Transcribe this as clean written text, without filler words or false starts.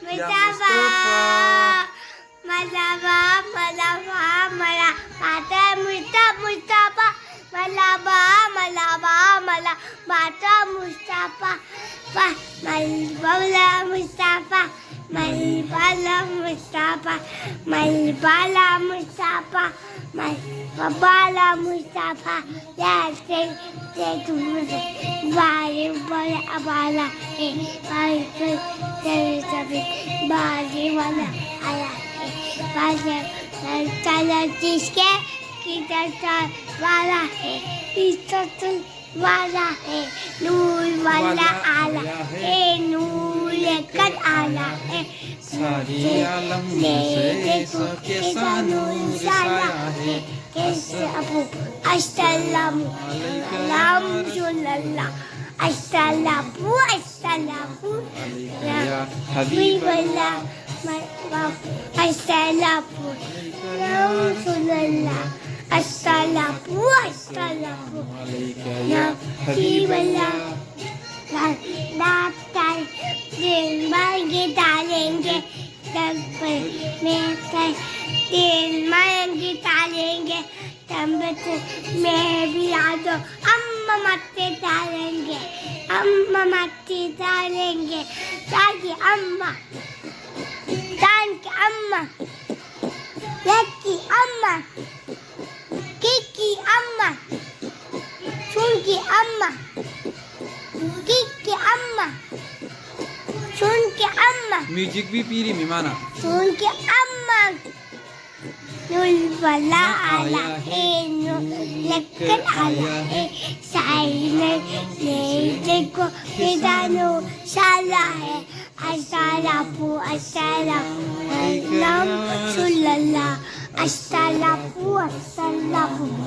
Mustafa. Malaba, malaba, mala. Mata Mustafa. Malaba, malaba, mala. Mata Mustafa. Malbala Mustafa. Malbala Mustafa. Malbala Mustafa. Malbala Mustafa. Ya say to Bari Bala Abala. Bari Bari Wala Ala. Bari Tala Tiske. Kita Wala है इज्जत वाला है नूर वाला आला है नूर लेकर आला है सारी आलम से कैसा नूर साया है कैसे अबू अस्सलाम अलैकुम अस्सलामु अस्सलामु या हबीब अल्लाह अस्सलामु रसूलुल्लाह अस्सलामु अस्सलामु या हबीब अल्लाह नाताल दिन मांगे डालेंगे तब में दिन मांगे डालेंगे तब मैं भी आ दो अम्मा मत्ते डालेंगे अम्मा मत्ते डालेंगे ताकि अम्मा अम्मा लकी अम्मा किकी अम्मा चुनकी अम्मा किकी अम्मा चुनकी अम्मा म्यूजिक भी पीरी मिमाना चुनकी अम्मा नूल वाला आया है नूर लेकर आया है साइलेंट ले देखो किदानो शाला है अस्सलामु अलैकुम सुल्लल्लाह अस्सलामु अलैकुम